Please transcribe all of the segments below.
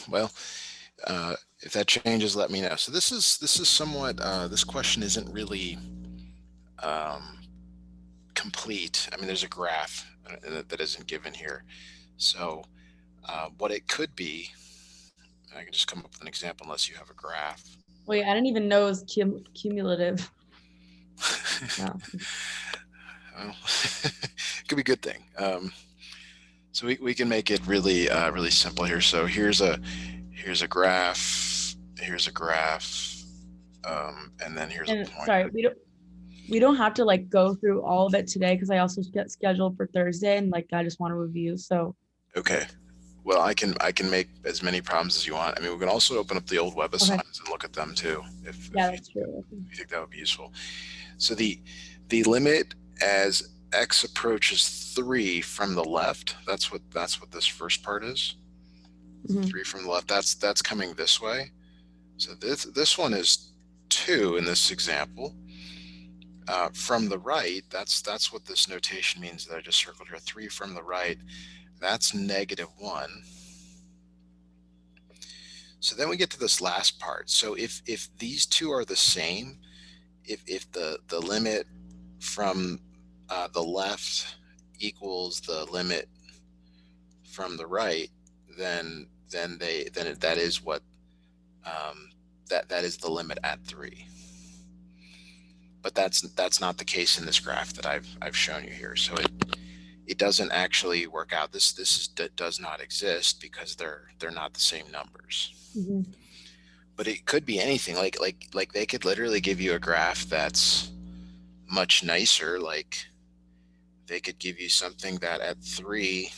Well, if that changes, let me know. So this is somewhat, this question isn't really complete. I mean, there's a graph that isn't given here. So what it could be, I can just come up with an example unless you have a graph. Wait, I didn't even know it was cumulative. No. Well, it could be a good thing. So we can make it really really simple here. So here's a graph, here's a graph, and then here's a And point. sorry, we don't have to like go through all of it today because I also get scheduled for Thursday and like I just want to review. So Okay. Well, I can make as many problems as you want. I mean, we can also open up the old web okay. assignments and look at them too, if Yeah, you that's true. think that would be useful. So the limit as x approaches 3 from the left, that's what this first part is. Mhm. 3 from the left, that's coming this way. So this one is 2 in this example. From the right, that's what this notation means that I just circled here. 3 from the right, that's -1. So then we get to this last part. So if these two are the same, if the limit from the left equals the limit from the right, then that is what that is the limit at 3. But that's not the case in this graph that I've shown you here. So it doesn't actually work out. This does not exist because they're not the same numbers. Mhm. But it could be anything. Like they could literally give you a graph that's much nicer. Like they could give you something that at 3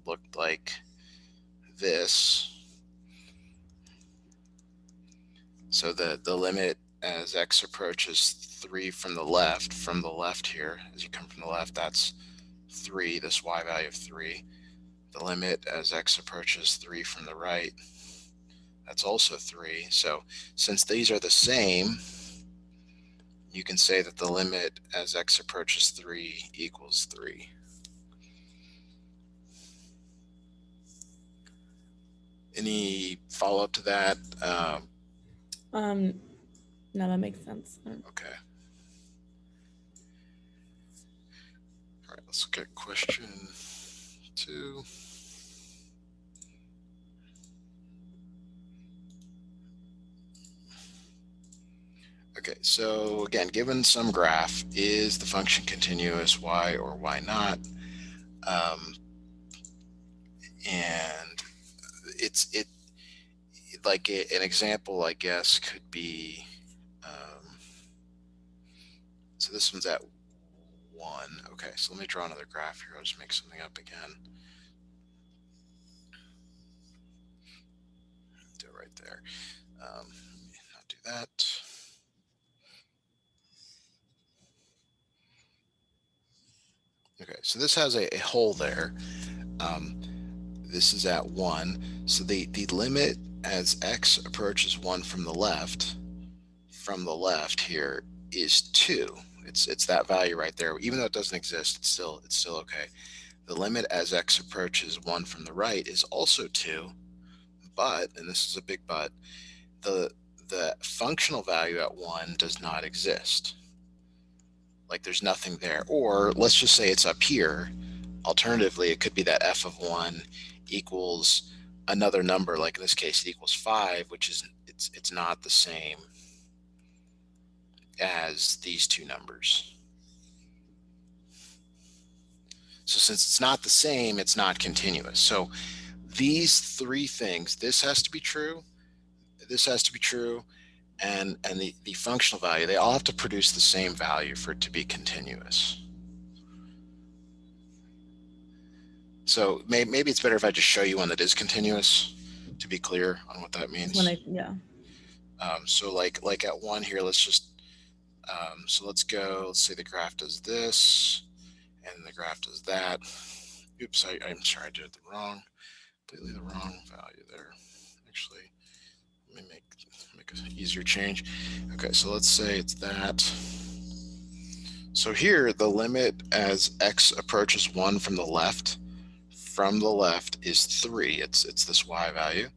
looked like this. So the limit as x approaches 3 from the left here, as you come from the left, that's 3, this y value of 3. The limit as x approaches 3 from the right, that's also 3. So since these are the same, you can say that the limit as x approaches 3 equals 3. Any follow-up to that? No, that makes sense. Okay. All right, let's look at question 2. Okay, so again, given some graph, is the function continuous, why or why not? And it's like an example, I guess, could be, so this one's at 1. Okay, so let me draw another graph here. I'll just make something up again. Do it right there. Not do that. Okay, so this has a hole there. This is at 1. So the limit as x approaches 1 from the left here is 2. It's that value right there. Even though it doesn't exist, it's still okay. The limit as x approaches 1 from the right is also 2, but, and this is a big but, the functional value at 1 does not exist. Like there's nothing there. Or let's just say it's up here. Alternatively, it could be that f of 1 equals another number, like in this case it equals 5, which is it's not the same as these two numbers. So since it's not the same, it's not continuous. So these three things, this has to be true, this has to be true, and the functional value, they all have to produce the same value for it to be continuous. So maybe it's better if I just show you one that is continuous to be clear on what that means. Yeah. So like at 1 here, let's just, so let's say the graph does this, and the graph does that. Oops, I'm sorry, I did completely the wrong value there. Actually, let me make an easier change. Okay, so let's say it's that. So here, the limit as x approaches 1 from the left is 3. It's this y value.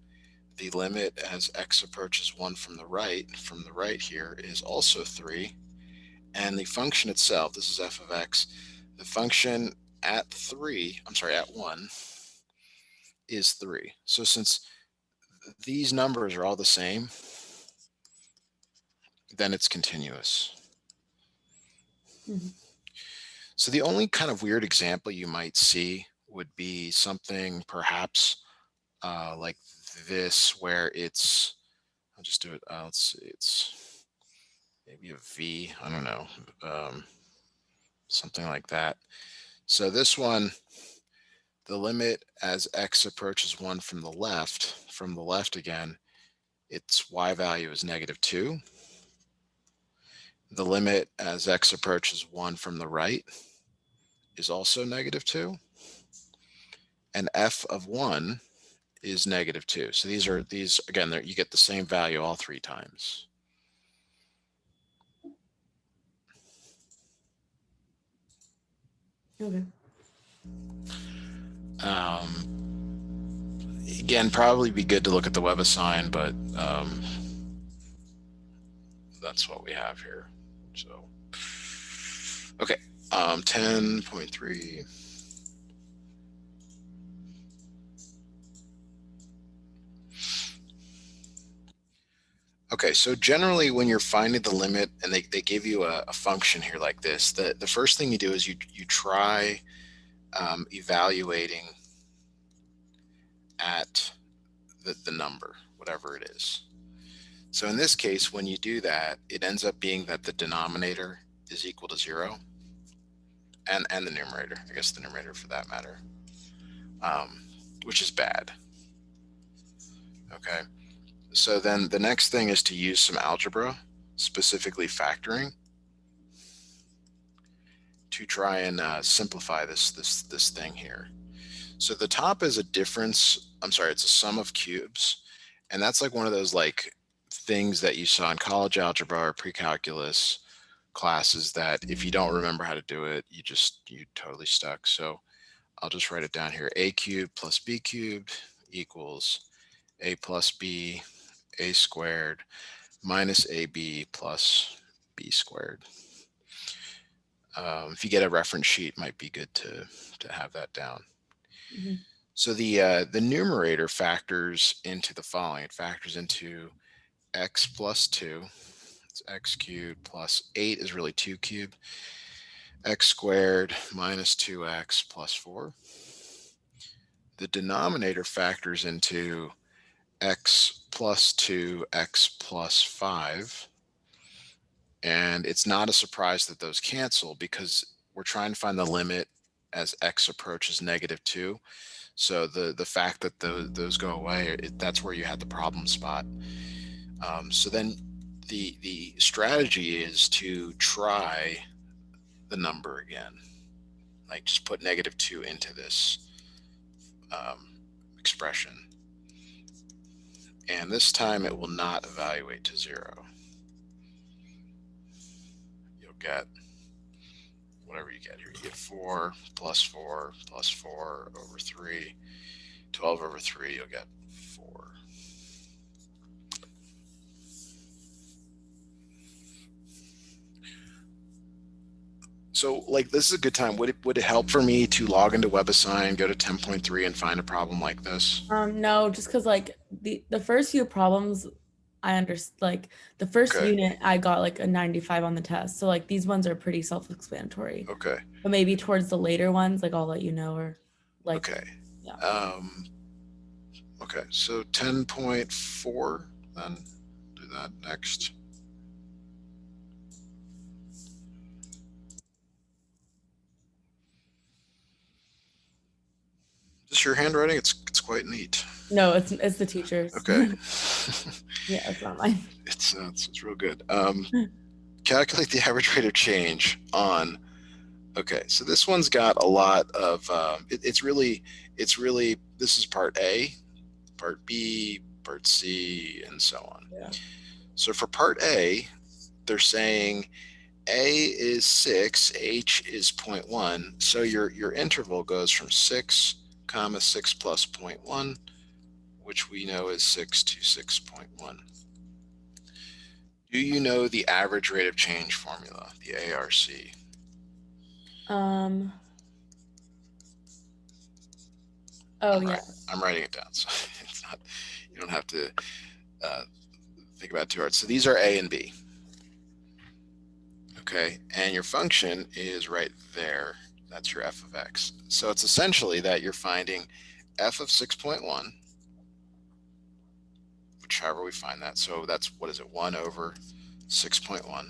the limit as x approaches 1 from the right here is also 3. And the function itself, this is f of x, the function at 1 is 3. So since these numbers are all the same, then it's continuous. Mhm. So the only kind of weird example you might see would be something perhaps like this, where it's, I'll just do it, let's see, it's maybe a v, I don't know, something like that. So this one, the limit as x approaches 1 from the left again, its y value is -2. The limit as x approaches 1 from the right is also -2. And f of 1 is -2. So these again, you get the same value all 3 times. Okay. Again, probably be good to look at the WebAssign, but that's what we have here. So, okay, 10.3. Okay, so generally when you're finding the limit and they give you a function here like this, the first thing you do is you try evaluating at the number, whatever it is. So in this case, when you do that, it ends up being that the denominator is equal to 0, and the numerator, I guess the numerator for that matter, which is bad. Okay, so then the next thing is to use some algebra, specifically factoring, to try and simplify this thing here. So the top is a difference, it's a sum of cubes, and that's like one of those like things that you saw in college algebra or pre-calculus classes that if you don't remember how to do it, you totally stuck. So I'll just write it down here. A cubed plus b cubed equals a plus b, a squared minus ab plus b squared. If you get a reference sheet, it might be good to have that down. Mhm. So the numerator factors into the following. It factors into x plus 2. It's x cubed plus 8 is really 2 cubed. X squared minus 2x plus 4. The denominator factors into x plus 2, x plus 5. And it's not a surprise that those cancel because we're trying to find the limit as x approaches -2. So the fact that those go away, that's where you had the problem spot. So then the strategy is to try the number again, like just put -2 into this expression, and this time it will not evaluate to 0. You'll get whatever you get here. You get 4 plus 4 plus 4 over 3, 12 over 3, you'll get 4. So like this is a good time. Would it help for me to log into WebAssign, go to 10.3 and find a problem like this? No, just because like the first few problems I understand, like the first Okay. unit I got like a 95 on the test. So like these ones are pretty self-explanatory. Okay. But maybe towards the later ones, like I'll let you know, or like Okay. yeah. Okay. So 10.4, then do that next. Just your handwriting? It's quite neat. No, it's the teachers. Okay. Yeah, it's not mine. It's real good. Calculate the average rate of change on. Okay, so this one's got a lot of. It's really. This is part A, part B, part C, and so on. Yeah. So for part A, they're saying A is 6, H is 0.1. So your interval goes from 6, comma 6 plus 0.1, which we know is 6 to 6.1. Do you know the average rate of change formula, the ARC? Oh I'm, yeah. I'm writing it down, so it's not, you don't have to uh, think about it too hard. So these are A and B. Okay, and your function is right there. That's your f of x. So it's essentially that you're finding f of 6.1, which however we find that. So that's, what is it, 1 over 6.1.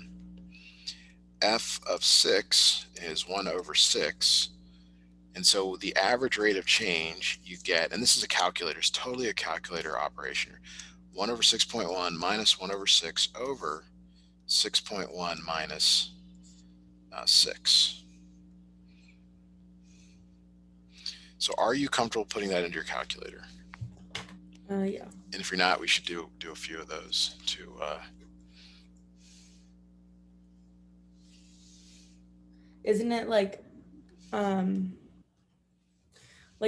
F of 6 is 1 over 6. And so the average rate of change you get, and this is a calculator, it's totally a calculator operation. 1 over 6.1 minus 1 over 6 over 6.1 minus 6. So are you comfortable putting that into your calculator? Yeah. And if you're not, we should do a few of those to Isn't it like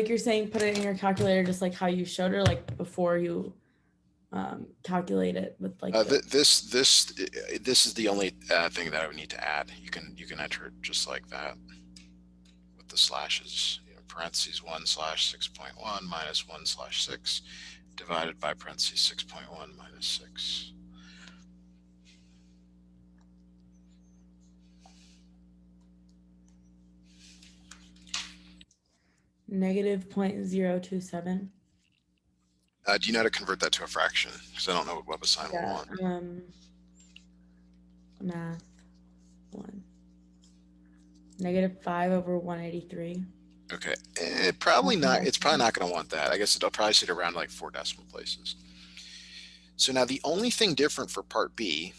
you're saying put it in your calculator just like how you showed her, like before you calculate it with like this is the only thing that I would need to add. You can enter it just like that with the slashes. Parentheses 1 slash 6.1 minus 1 slash 6 divided by parentheses 6.1 minus 6. negative 0.027. Do you know how to convert that to a fraction? Because I don't know what WebAssign will Yeah. want. Math 1. Negative 5 over 183. Okay, it's probably not going to want that. I guess it'll probably sit around like 4 decimal places. So now the only thing different for part B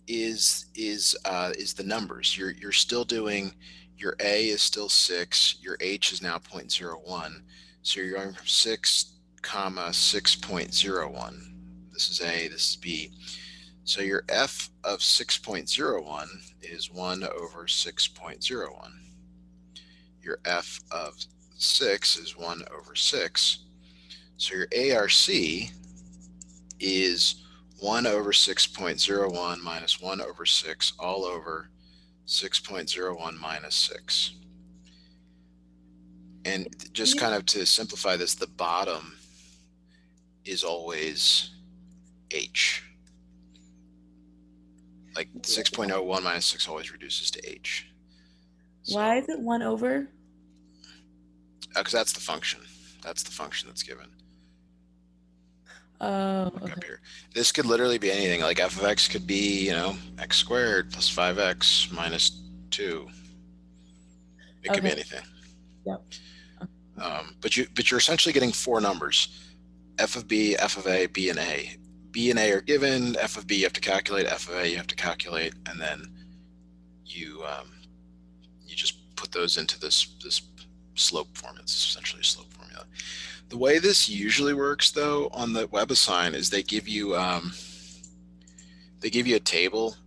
is the numbers. You're still doing, your A is still 6, your H is now 0.01. So you're going from 6 comma 6.01. This is A, this is B. So your F of 6.01 is 1 over 6.01. Your F of 6 is 1 over 6. So your ARC is 1 over 6.01 minus 1 over 6 all over 6.01 minus 6. And just kind of to simplify this, the bottom is always H. Like 6.01 minus 6 always reduces to H. So, why is it 1 over? Because that's the function. That's the function that's given. Oh, okay. Up here. This could literally be anything. Like f of x could be, x squared plus 5x minus 2. It could be anything. Yep. But you're essentially getting 4 numbers: f of b, f of a, b, and a. B and a are given. F of b you have to calculate. F of a you have to calculate, and then you just put those into this slope formula. It's essentially a slope formula. The way this usually works, though, on the WebAssign is they give you a table,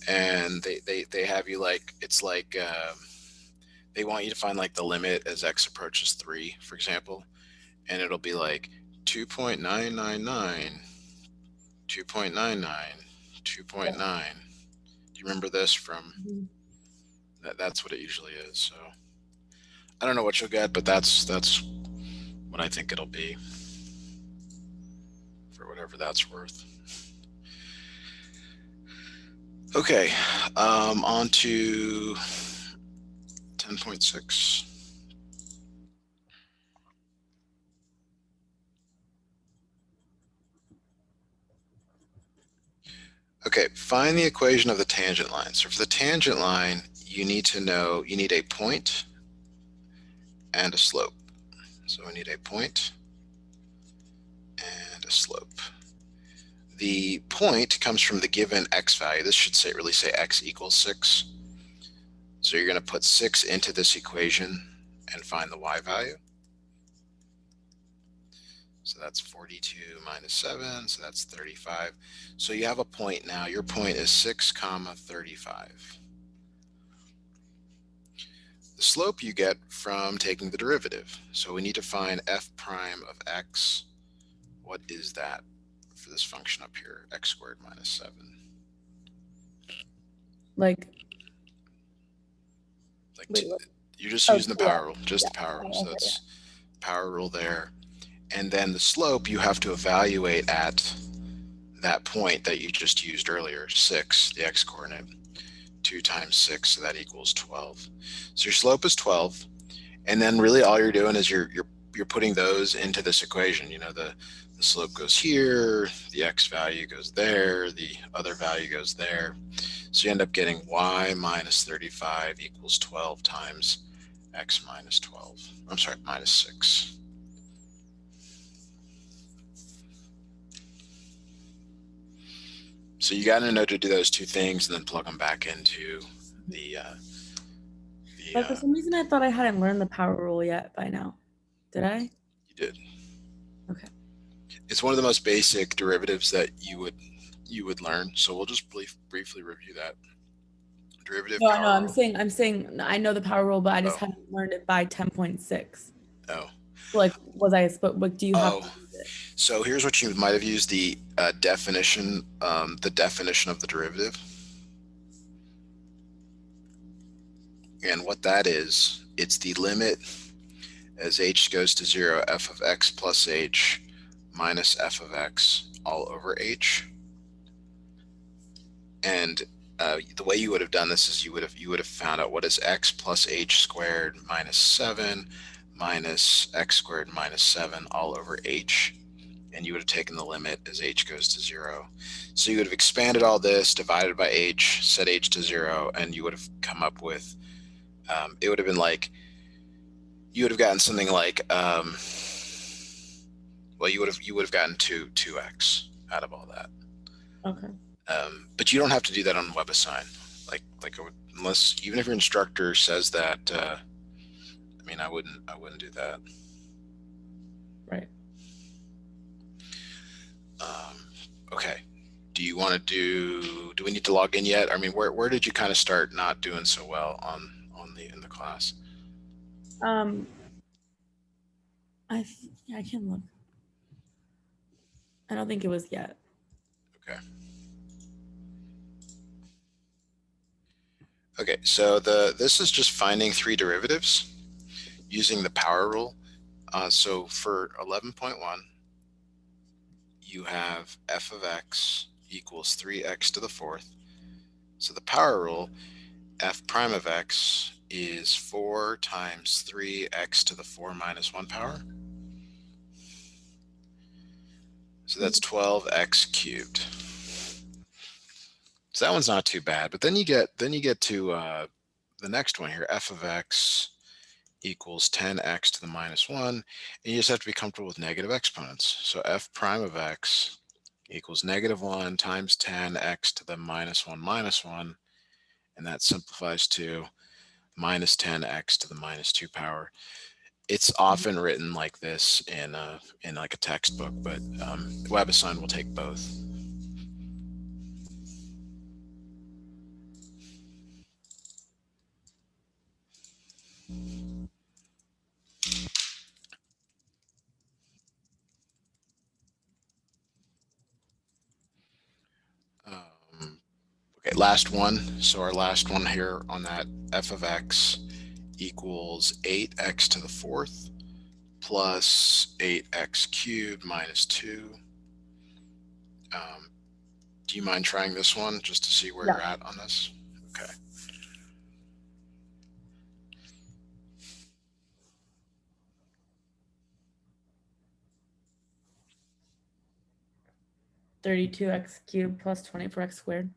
and they have you like, it's like they want you to find like the limit as x approaches 3, for example, and it'll be like 2.999, 2.99, 2.9. Do you remember this from? That's what it usually is. So I don't know what you'll get, but that's what I think it'll be, for whatever that's worth. Okay, on to 10.6. Okay, find the equation of the tangent line. So for the tangent line, you need a point and a slope. So we need a point and a slope. The point comes from the given x value. This should really say x equals 6. So you're going to put 6 into this equation and find the y value. So that's 42 minus 7, so that's 35. So you have a point now. Your point is 6 comma 35. The slope you get from taking the derivative. So we need to find f prime of x what is that for this function up here, x squared minus 7? Like, Like you're just oh, using the power rule, just yeah. the power rule. Oh, So okay, that's power rule there. And then the slope you have to evaluate at that point that you just used earlier, 6, the x coordinate, 2 times 6, so that equals 12. So your slope is 12, and then really all you're doing is you're putting those into this equation. You know, the slope goes here, the x value goes there, the other value goes there. So you end up getting y minus 35 equals 12 times x minus 12. I'm sorry, minus 6. So you got to know to do those two things and then plug them back into the But for some reason, I thought I hadn't learned the power rule yet by now. Did I? You did. Okay. It's one of the most basic derivatives that you would learn. So we'll just briefly review that. Derivative No, I power know. rule. I'm saying I know the power rule, but I just Oh. hadn't learned it by 10.6. Oh. Like, was I? But what do you have to Oh. use it? So here's what you might have used the definition of the derivative. And what that is, it's the limit as h goes to 0, f of x plus h minus f of x all over h. And the way you would have done this is you would have found out what is x plus h squared minus 7 minus x squared minus 7 all over h. And you would have taken the limit as h goes to 0. So you would have expanded all this, divided by h, set h to 0, and you would have come up with, it would have been like, you would have gotten something like, well, you would have gotten 2x out of all that. Okay. But you don't have to do that on WebAssign. Like unless, even if your instructor says that, I mean, I wouldn't do that. Right. Okay. Do you want to do we need to log in yet? I mean, where did you kind of start not doing so well in the class? I can look. I don't think it was yet. Okay. Okay, so this is just finding three derivatives using the power rule. So for 11.1, you have f of x equals 3x to the fourth. So the power rule, f prime of x is 4 times 3x to the 4 minus 1 power. So that's 12x cubed. So that one's not too bad. But then you get to the next one here, f of x equals 10x to the minus 1. And you just have to be comfortable with negative exponents. So f prime of x equals negative 1 times 10x to the minus 1. And that simplifies to minus 10x to the minus 2 power. It's often written like this in like a textbook, but WebAssign will take both. Okay, last one. So our last one here on that, f of x equals 8x to the fourth plus 8x cubed minus 2. Do you mind trying this one just to see where you're at on this? Okay. $32x cubed plus 24x squared.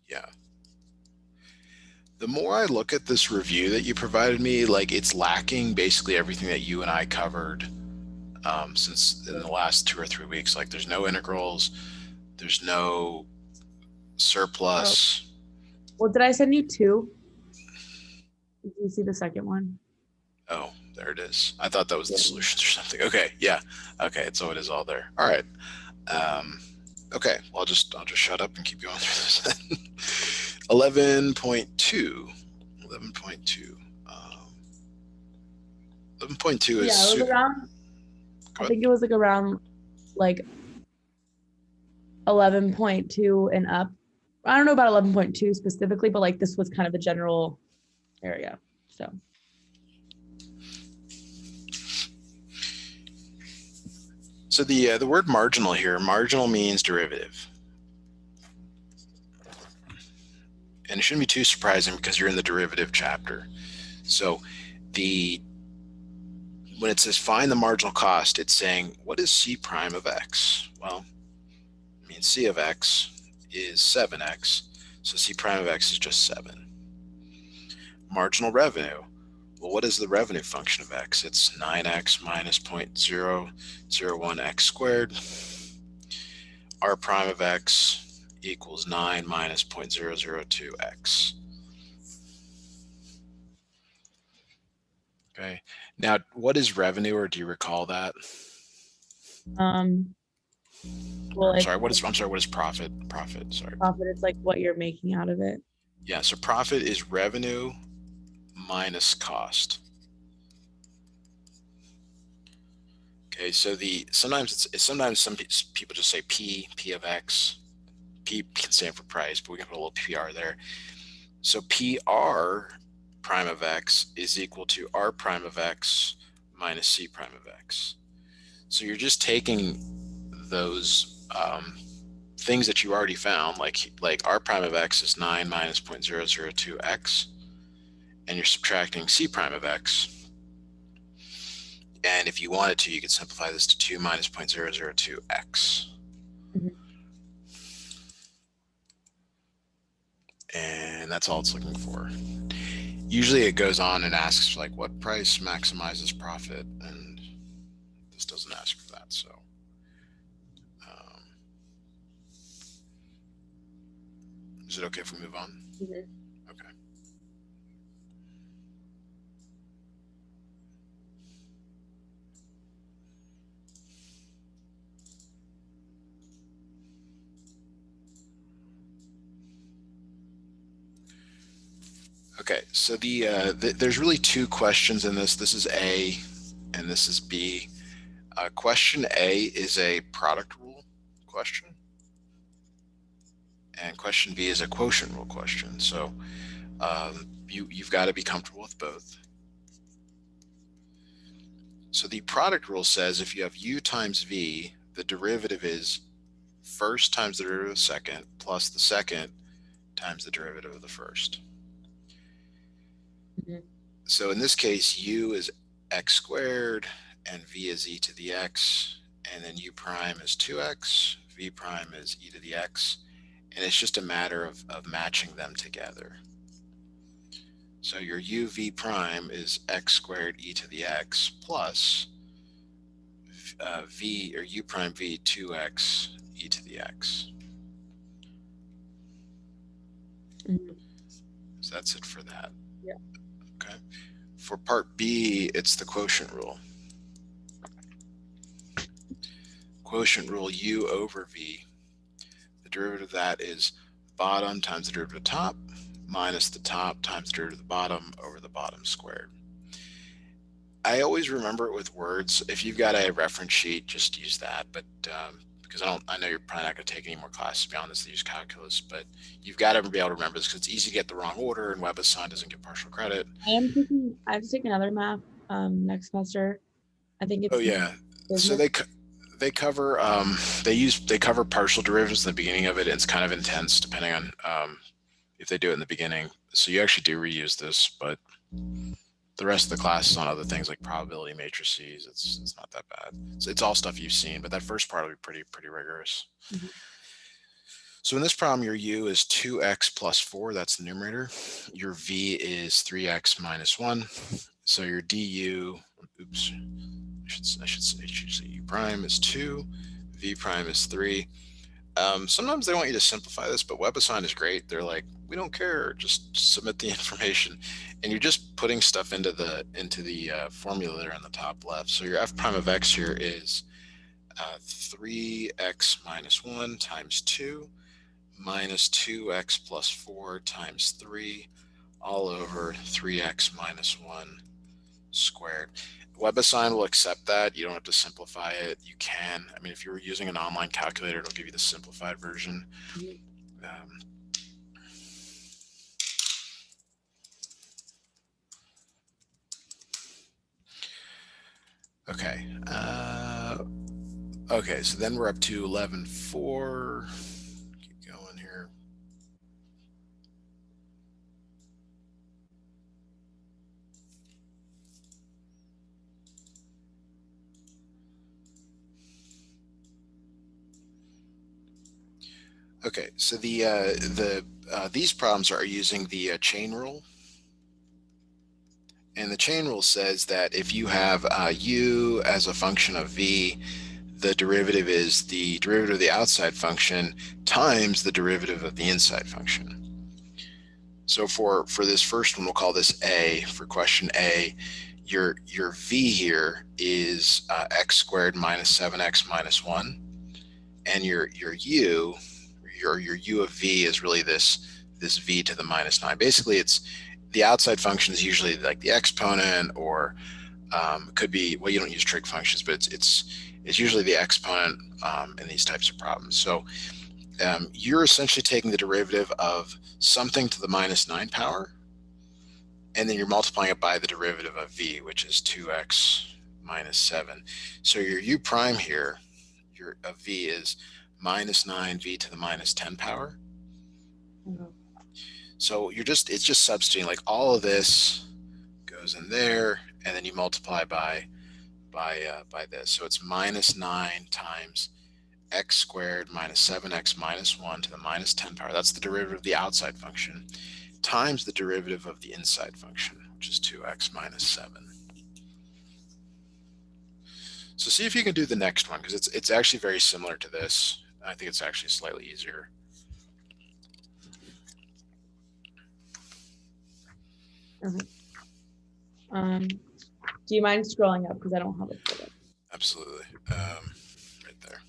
Yeah. The more I look at this review that you provided me, like it's lacking basically everything that you and I covered since in the last 2 or 3 weeks. Like there's no integrals, there's no surplus. Well, did I send you two? Did you see the second one? Oh, there it is. I thought that was the solutions or something. Okay, yeah. Okay, so it is all there. All right. Okay, well, I'll just shut up and keep going through this. 11.2. 11.2. 11.2 is. Yeah, it was around. I think it was like around like 11.2 and up. I don't know about 11.2 specifically, but like this was kind of the general area. So the word marginal here, marginal means derivative. And it shouldn't be too surprising because you're in the derivative chapter. So when it says find the marginal cost, it's saying, what is C prime of X? Well, I mean, C of X is 7X. So C prime of X is just 7. Marginal revenue. Well, what is the revenue function of X? It's 9X minus 0.001X squared. R prime of X equals 9 minus 0.002X. Okay. Now, what is revenue, or do you recall that? well, I'm sorry. What is profit? Sorry. profit, it's like what you're making out of it. Yeah. So profit is revenue minus cost. Okay. So sometimes some people just say P of X. P can stand for price, but we can put a little PR there. So PR prime of X is equal to R prime of X minus C prime of X. So you're just taking those things that you already found, like R prime of X is 9 minus 0.002X, and you're subtracting C prime of X. And if you wanted to, you could simplify this to 2 minus 0.002X. Mm-hmm. And that's all it's looking for. Usually it goes on and asks like what price maximizes profit, and this doesn't ask for that. So is it okay if we move on? Mm-hmm. Okay. Okay, so there's really two questions in this. This is A and this is B. Question A is a product rule question, and question B is a quotient rule question. So you've got to be comfortable with both. So the product rule says if you have U times V, the derivative is first times the derivative of second plus the second times the derivative of the first. Mm-hmm. So in this case, U is x squared and V is e to the x, and then U prime is 2x, V prime is e to the x, and it's just a matter of matching them together. So your U V prime is x squared e to the x plus V or U prime V 2x e to the x. Mm-hmm. So that's it for that. Yeah. Okay. For part B, it's the quotient rule. Quotient rule U over V. The derivative of that is bottom times the derivative of top minus the top times the derivative of the bottom over the bottom squared. I always remember it with words. If you've got a reference sheet, just use that. But because I know you're probably not going to take any more classes beyond this to use calculus, but you've got to be able to remember this because it's easy to get the wrong order, and WebAssign doesn't get partial credit. I have to take another math next semester. I think Oh it's yeah, so business. they cover they cover partial derivatives in the beginning of it. And it's kind of intense depending on if they do it in the beginning. So you actually do reuse this, but the rest of the class is on other things like probability matrices. It's not that bad. It's all stuff you've seen, but that first part will be pretty rigorous. Mm-hmm. So in this problem, your U is 2x plus 4. That's the numerator. Your V is 3x minus 1. So your du, oops, I should say U prime is 2, V prime is 3. Sometimes they want you to simplify this, but WebAssign is great. They're like, we don't care, just submit the information, and you're just putting stuff into the formula there on the top left. So your f prime of x here is 3x minus 1 times 2 minus 2x plus 4 times 3 all over 3x minus 1 squared. WebAssign will accept that. You don't have to simplify it. You can. I mean, if you're using an online calculator, it'll give you the simplified version. Um, okay. Okay, so then we're up to 11.4. Keep going here. Okay, so these problems are using the chain rule. And the chain rule says that if you have u as a function of v, the derivative is the derivative of the outside function times the derivative of the inside function. So for this first one, we'll call this A. For question A, your v here is x squared minus 7x minus 1. And your u of v is really this v to the minus 9. Basically, it's the outside function is usually like the exponent, or it could be, well, you don't use trig functions, but it's usually the exponent in these types of problems. So you're essentially taking the derivative of something to the minus 9 power, and then you're multiplying it by the derivative of v, which is 2x minus 7. So your u prime here, your of v is minus 9v to the minus 10 power. Okay. So it's just substituting, like all of this goes in there, and then you multiply by this. So it's minus 9 times x squared minus 7x minus 1 to the minus 10 power. That's the derivative of the outside function, times the derivative of the inside function, which is 2x minus 7. So see if you can do the next one, because it's actually very similar to this. I think it's actually slightly easier. Okay. Do you mind scrolling up, because I don't have it pulled up? Absolutely. Right there.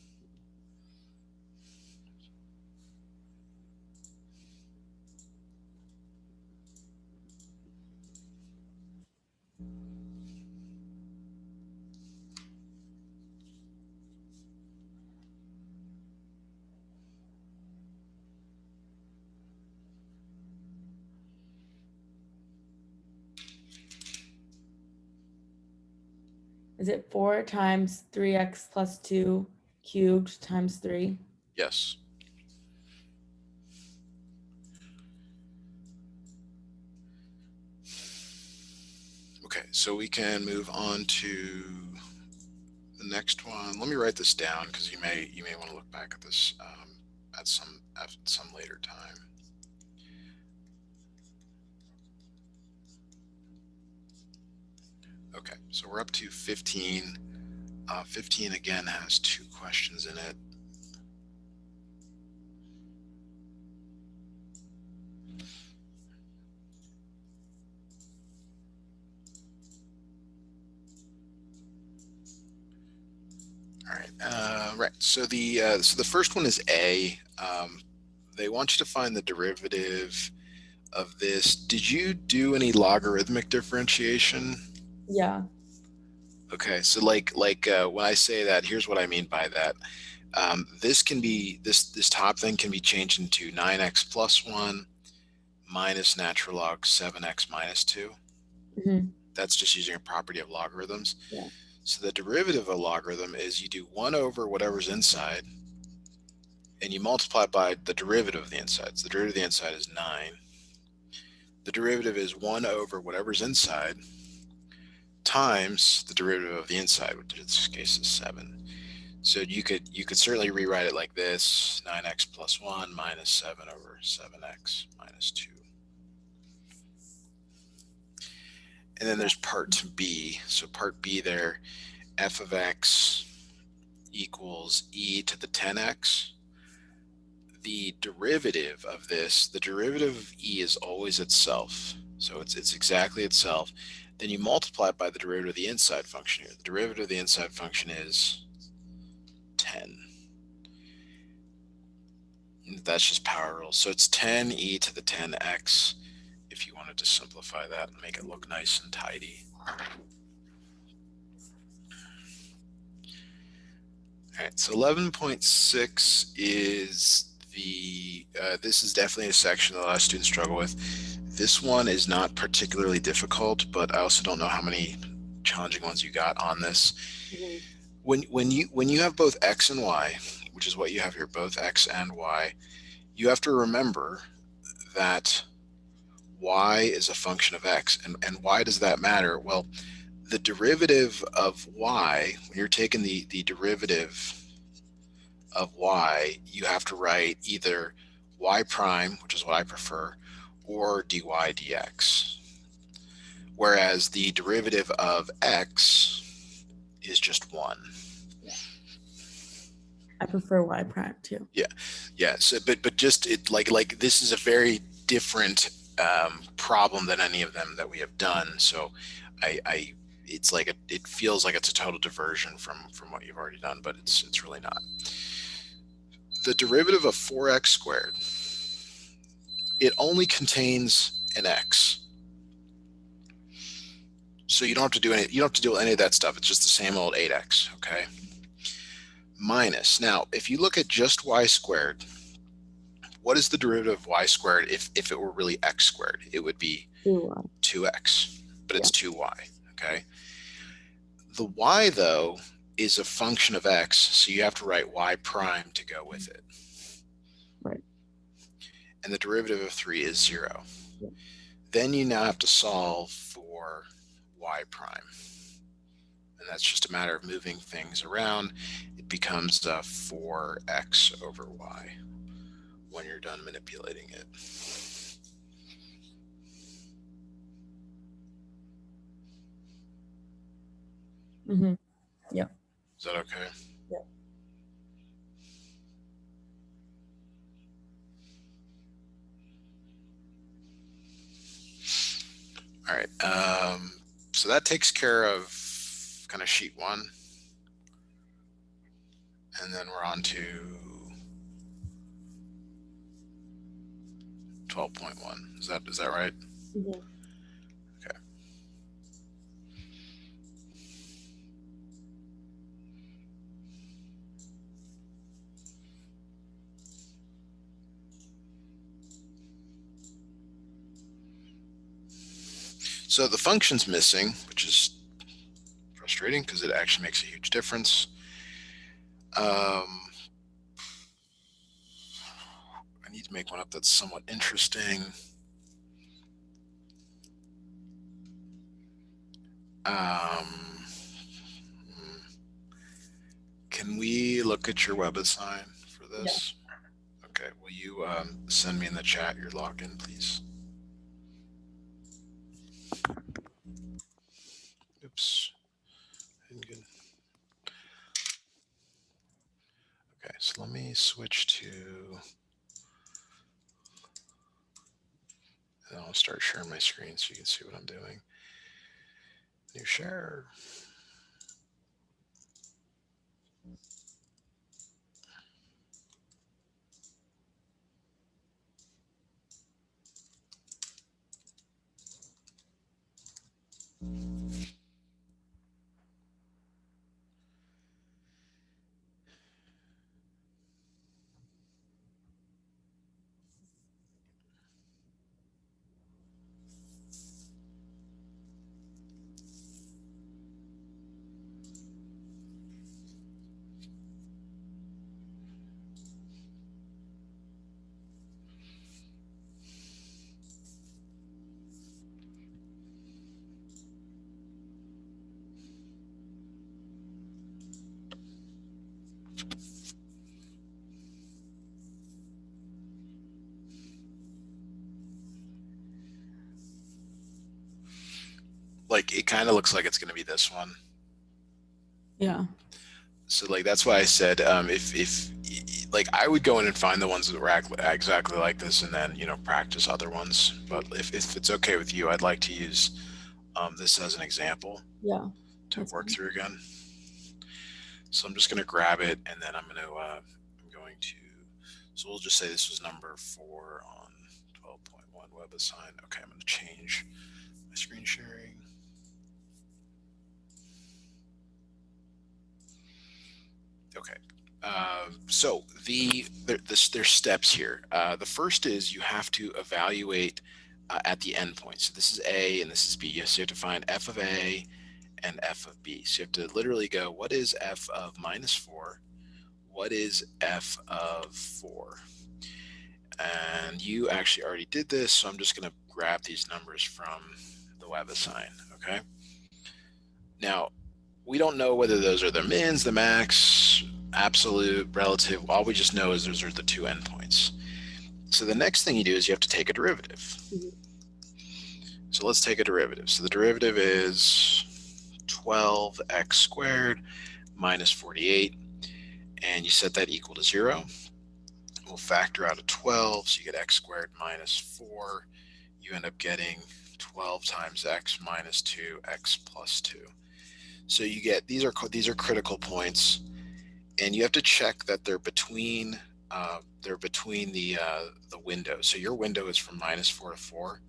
Is it 4 times 3x plus 2 cubed times 3? Yes. Okay, so we can move on to the next one. Let me write this down, because you may want to look back at this at some later time. Okay, so we're up to 15. 15 again has 2 questions in it. All right. Right. So the first one is A. They want you to find the derivative of this. Did you do any logarithmic differentiation? Yeah. Okay. So like when I say that, here's what I mean by that. This can be this top thing can be changed into 9x plus 1 minus natural log 7x minus 2. Mm-hmm. That's just using a property of logarithms. Yeah. So the derivative of a logarithm is you do 1 over whatever's inside, and you multiply by the derivative of the inside. So the derivative of the inside is 9. The derivative is 1 over whatever's inside times the derivative of the inside, which in this case is 7. So you could certainly rewrite it like this: 9x plus 1 minus 7 over 7x minus 2. And then there's part B. So part B there, f of x equals e to the 10x. The derivative of this, the derivative of e is always itself. So it's exactly itself. Then you multiply it by the derivative of the inside function here. The derivative of the inside function is 10. That's just power rule. So it's 10 e to the 10x if you wanted to simplify that and make it look nice and tidy. All right, so 11.6 is this is definitely a section that a lot of students struggle with. This one is not particularly difficult, but I also don't know how many challenging ones you got on this. Mhm. When you have both x and y, which is what you have here, both x and y, you have to remember that y is a function of x. And why does that matter? Well, the derivative of y, when you're taking the derivative of y, you have to write either y prime, which is what I prefer, or dy dx. Whereas the derivative of x is just 1. I prefer y prime too. Yeah. So, but just it like this is a very different problem than any of them that we have done. So, I it's like it feels like it's a total diversion from what you've already done, but it's really not. The derivative of 4x squared, it only contains an x. So you don't have to do any of that stuff. It's just the same old 8x, okay? Minus. Now, if you look at just y squared, what is the derivative of y squared if it were really x squared? It would be 2x, but it's 2y, okay? The y, though, is a function of x, so you have to write y prime to go with it. Right. And the derivative of 3 is 0. Yeah. Then you now have to solve for y prime. And that's just a matter of moving things around. It becomes 4x over y when you're done manipulating it. Mm-hmm. Yeah. Is that okay? Yeah. All right. So that takes care of kind of sheet 1. And then we're on to 12.1. Is that right? Mm-hmm. Okay. So the function's missing, which is frustrating because it actually makes a huge difference. I need to make one up that's somewhat interesting. Can we look at your WebAssign for this? Yeah. Okay. Will you send me in the chat your login, please? Oops. Okay, so let me switch to, and I'll start sharing my screen so you can see what I'm doing. New share. Like it kind of looks like it's going to be this one. Yeah. So like that's why I said if like I would go in and find the ones that were exactly like this and then practice other ones. But if it's okay with you, I'd like to use this as an example. Yeah. To work through again. So I'm just going to grab it and then I'm going to, so we'll just say this was number 4 on 12.1 WebAssign. Okay, I'm going to change my screen sharing. Okay, So there's steps here. The first is you have to evaluate at the endpoint. So this is A and this is B. Yes, you have to find f of A and f of B. So you have to literally go, what is f of minus 4? What is f of 4? And you actually already did this, so I'm just going to grab these numbers from the WebAssign, okay? Now, we don't know whether those are the mins, the max, absolute, relative. All we just know is those are the two endpoints. So the next thing you do is you have to take a derivative. Mhm. So let's take a derivative. So the derivative is 12x squared minus 48, and you set that equal to 0. We'll factor out a 12, so you get x squared minus 4. You end up getting 12 times x minus 2, x plus 2. So you get, these are critical points, and you have to check that they're between the window. So your window is from minus 4 to 4.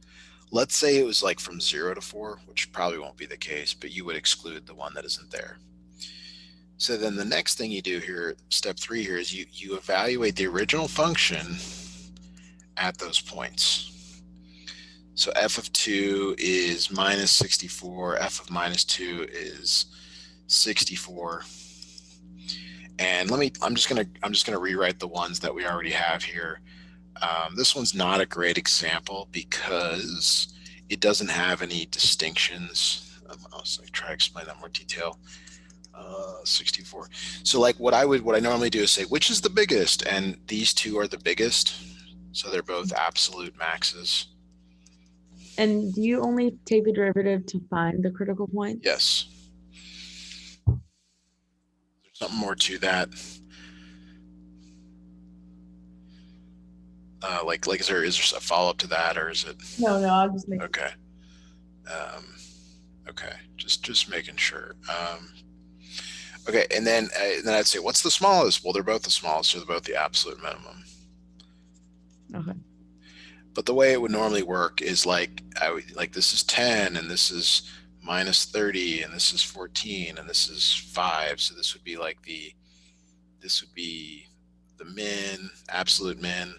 Let's say it was like from 0 to 4, which probably won't be the case, but you would exclude the one that isn't there. So then the next thing you do here, step 3 here, is you evaluate the original function at those points. So f of 2 is minus 64, f of minus 2 is 64. And I'm just gonna rewrite the ones that we already have here. This one's not a great example because it doesn't have any distinctions. I'll try to explain that in more detail. 64. So like what I normally do is say, which is the biggest? And these two are the biggest. So they're both absolute maxes. And do you only take the derivative to find the critical points? Yes. There's something more to that. Like is there a follow-up to that, or is it? No, I'll just make. Okay. Okay. Just making sure. Okay, and then I'd say, what's the smallest? Well, they're both the smallest, so they're both the absolute minimum. Okay. But the way it would normally work is like this is 10, and this is minus 30, and this is 14, and this is 5. So this would be like the min, absolute min.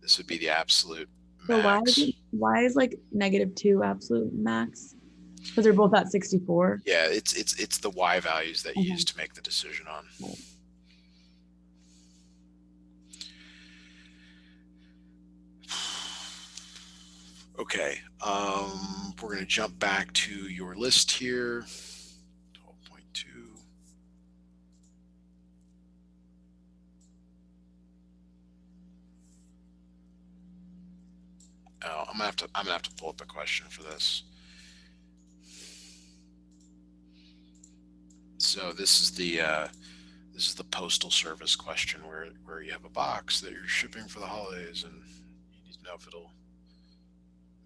This would be the absolute max. So why is like -2 absolute max? Because they're both at 64. Yeah, it's the y values that you use to make the decision on. Okay, we're going to jump back to your list here. 12.2. Oh, I'm gonna have to pull up a question for this. So this is the postal service question where you have a box that you're shipping for the holidays, and you need to know if it'll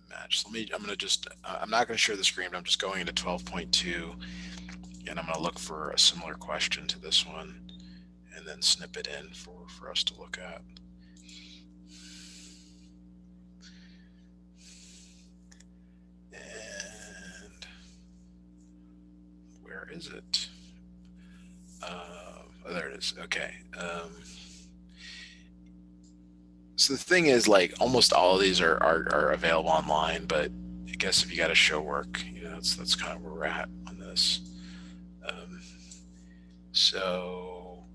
match. I'm not going to share the screen, but I'm just going into 12.2, and I'm going to look for a similar question to this one, and then snip it in for us to look at. And where is it? Oh, there it is. Okay. So the thing is, like, almost all of these are available online, but I guess if you got to show work, that's kind of where we're at on this. So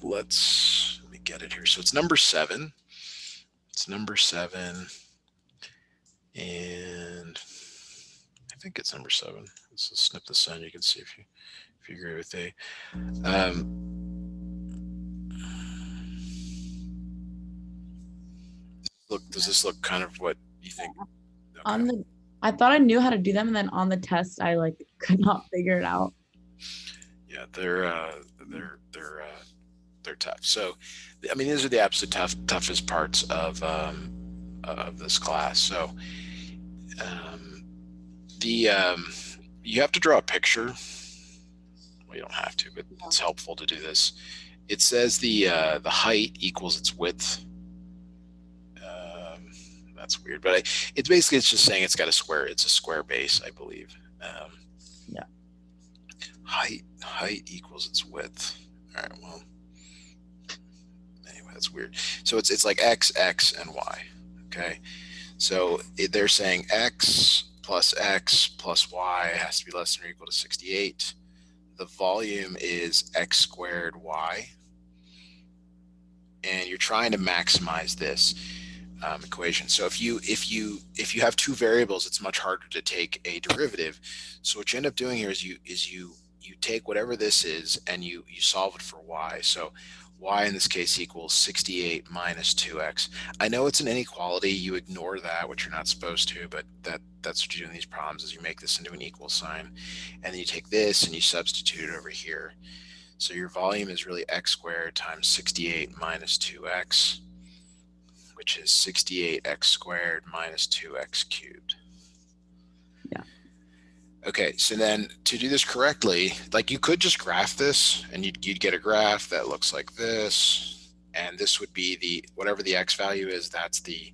let me get it here. So it's number 7. It's number 7, and I think it's number 7. Let's just snip this in. You can see if you agree with A. Does this look kind of what you think? Okay. I thought I knew how to do them, and then on the test I like could not figure it out. Yeah, they're tough. So, I mean, these are the absolute toughest parts of this class. So, you have to draw a picture. Well, you don't have to, but it's helpful to do this. It says the height equals its width. That's weird, but it's just saying it's got a square. It's a square base, I believe. Yeah. Height equals its width. All right. Well, That's weird. So it's like x, and y. Okay. So they're saying x plus y has to be less than or equal to 68. The volume is x squared y. And you're trying to maximize this equation. So if you have two variables, it's much harder to take a derivative. So what you end up doing here is you take whatever this is and you solve it for y. So y in this case equals 68 minus 2x. I know it's an inequality. You ignore that, which you're not supposed to, but that's what you do in these problems is you make this into an equal sign. And then you take this and you substitute it over here. So your volume is really x squared times 68 minus 2x, which is 68x squared minus 2x cubed. Yeah. Okay, so then to do this correctly, like you could just graph this and you'd get a graph that looks like this, and this would be the, whatever the x value is, that's the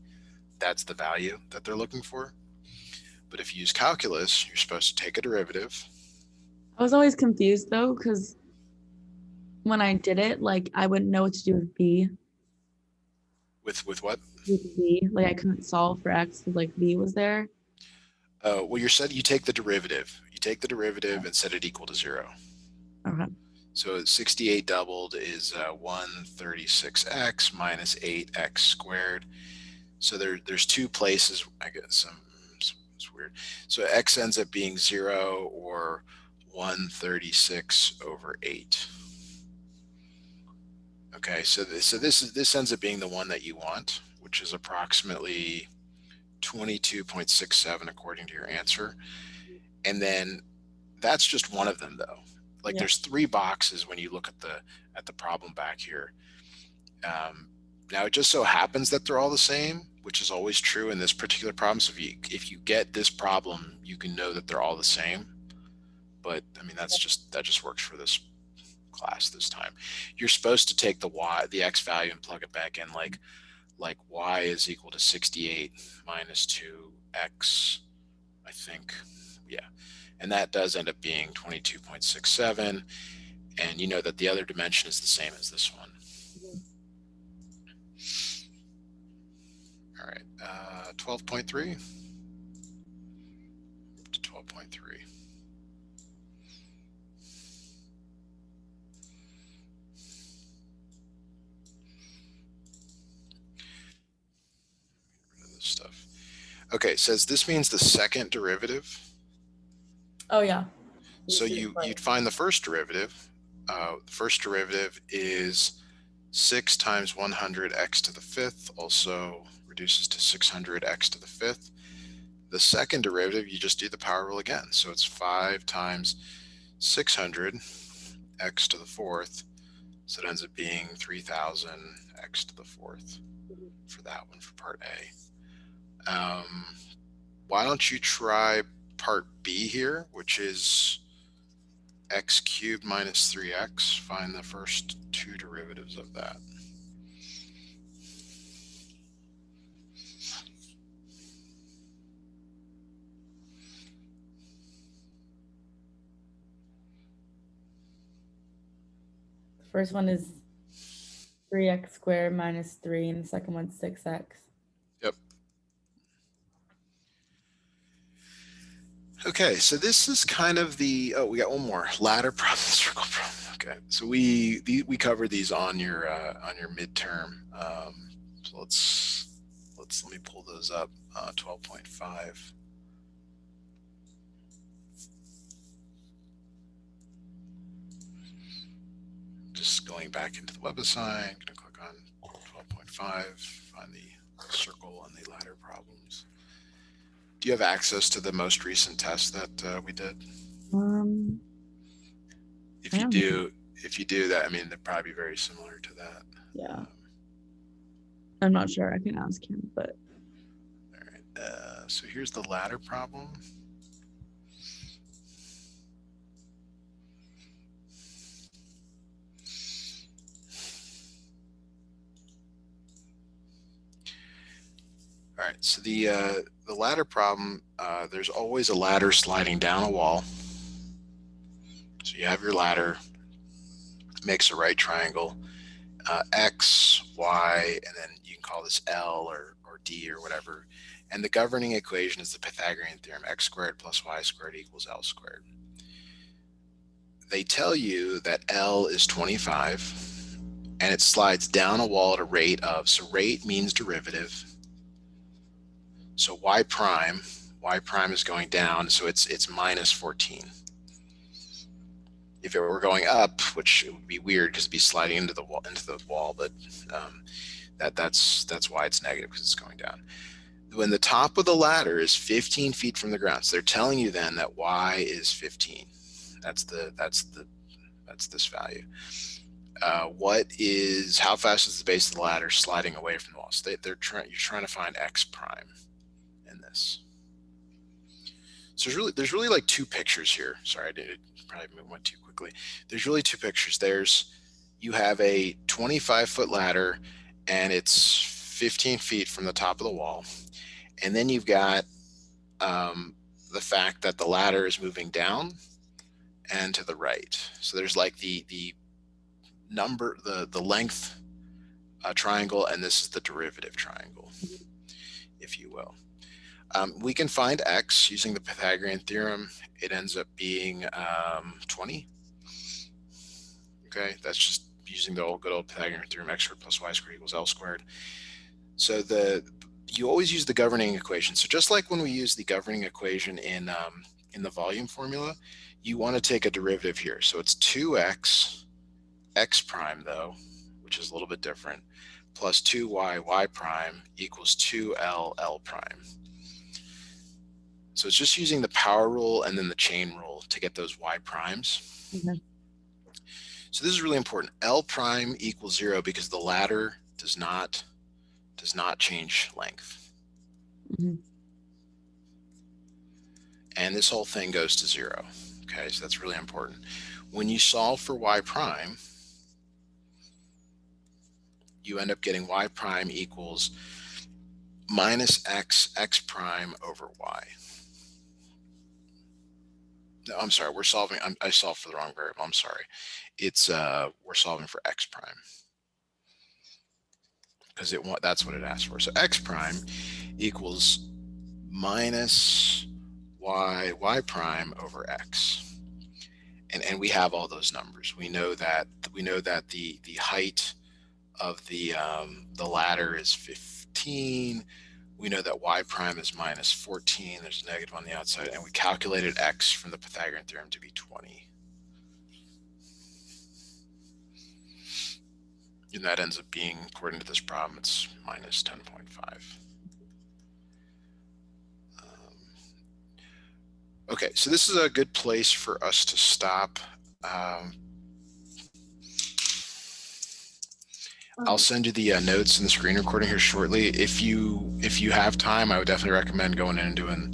value that they're looking for. But if you use calculus, you're supposed to take a derivative. I was always confused though, because when I did it, like I wouldn't know what to do with b. With what? With b, like I couldn't solve for x because like b was there. Well, you said you take the derivative. You take the derivative and set it equal to 0. Okay. So 68 doubled is 136x minus 8x squared. So there's two places, I guess. It's weird. So x ends up being 0 or 136 over 8. Okay, so this ends up being the one that you want, which is approximately 22.67 according to your answer. And then that's just one of them though. Like there's 3 boxes when you look at the problem back here. Now it just so happens that they're all the same, which is always true in this particular problem. So if you get this problem, you can know that they're all the same. But I mean that just works for this class this time. You're supposed to take the x value and plug it back in like y is equal to 68 minus 2x, I think. Yeah. And that does end up being 22.67. And you know that the other dimension is the same as this one. All right, 12.3 to 12.3. Stuff. Okay, it says this means the second derivative. Oh yeah. So you'd find the first derivative. The first derivative is 6 times 100x to the 5th, also reduces to 600x to the 5th. The second derivative, you just do the power rule again. So it's 5 times 600x to the 4th. So it ends up being 3000x to the 4th for that one, for part A. Why don't you try part B here, which is x cubed minus 3x. Find the first 2 derivatives of that. The first one is 3x squared minus 3, and the second one's 6x. Yep. Okay, so this is kind of the, oh, we got one more, ladder problem, circle problem. Okay, so we covered these on your midterm. So let me pull those up. 12.5. Just going back into the WebAssign, going to click on 12.5, find the circle and the ladder problems. Do you have access to the most recent test that we did? If you do that, I mean, they'd probably be very similar to that. Yeah. I'm not sure. I can ask him, but. All right. So here's the ladder problem. All right, so the ladder problem, there's always a ladder sliding down a wall. So you have your ladder, makes a right triangle. x, y, and then you can call this L or D or whatever. And the governing equation is the Pythagorean theorem, x squared plus y squared equals L squared. They tell you that L is 25 and it slides down a wall at a rate of, so rate means derivative. So y prime is going down, so it's minus 14. If it were going up, which it would be weird because it'd be sliding into the wall, but that's why it's negative, because it's going down. When the top of the ladder is 15 feet from the ground, so they're telling you then that y is 15. That's this value. How fast is the base of the ladder sliding away from the wall? So you're trying to find x prime in this. So there's really like two pictures here. Sorry, I probably went too quickly. There's really two pictures. You have a 25-foot ladder and it's 15 feet from the top of the wall. And then you've got the fact that the ladder is moving down and to the right. So there's like the length triangle, and this is the derivative triangle, if you will. We can find x using the Pythagorean theorem. It ends up being 20. Okay, that's just using the good old Pythagorean theorem, x squared plus y squared equals L squared. So you always use the governing equation. So just like when we use the governing equation in the volume formula, you want to take a derivative here. So it's 2x, x prime though, which is a little bit different, plus 2y, y prime equals 2l, l prime. So it's just using the power rule and then the chain rule to get those y primes. Okay. So this is really important. L prime equals 0 because the ladder does not change length. Mm-hmm. And this whole thing goes to 0. Okay, so that's really important. When you solve for y prime, you end up getting y prime equals minus x prime over y. No, I'm sorry, I solved for the wrong variable. I'm sorry. We're solving for x prime because that's what it asked for. So x prime equals minus y prime over x. And we have all those numbers. We know that the height of the ladder is 15. We know that y prime is minus 14. There's a negative on the outside, and we calculated x from the Pythagorean theorem to be 20. And that ends up being, according to this problem, it's minus 10.5. Okay, so this is a good place for us to stop. I'll send you the notes and the screen recording here shortly. If you have time, I would definitely recommend going in and doing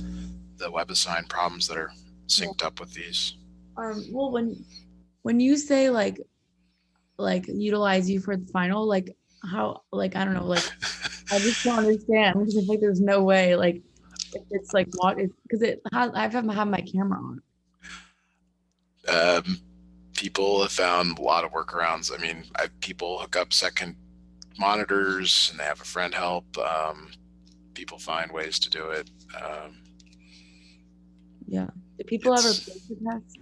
the WebAssign problems that are synced up with these. Well, when you say like utilize you for the final, like how, like I don't know, like I just don't understand because I feel like there's no way, like if it's like what, because I have to have my camera on. People have found a lot of workarounds. I mean, people hook up second monitors and they have a friend help. People find ways to do it. Yeah. Do people ever post the test?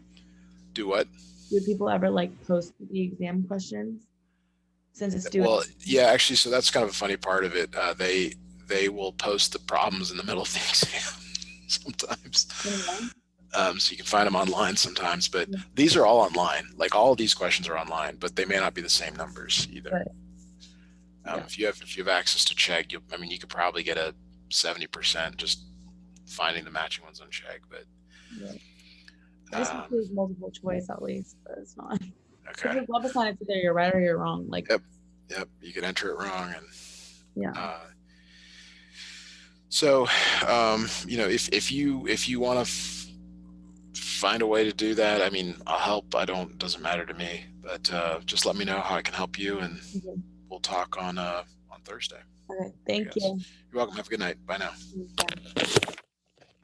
Do what? Do people ever like post the exam questions? Since it's due. Well, yeah, actually, so that's kind of a funny part of it. They will post the problems in the middle of the exam sometimes. So you can find them online sometimes, but these are all online. Like all of these questions are online, but they may not be the same numbers either. Right. If you have access to Chegg, you could probably get a 70% just finding the matching ones on Chegg. But I just think there's multiple choice at least, but it's not. Okay. Because WebAssign, it's either you're right or you're wrong. Like. Yep. You could enter it wrong, and yeah. So, if you want to find a way to do that, I mean, I'll help. Doesn't matter to me, but just let me know how I can help you, and we'll talk on Thursday. Okay. Thank you. You're welcome. Have a good night. Bye now.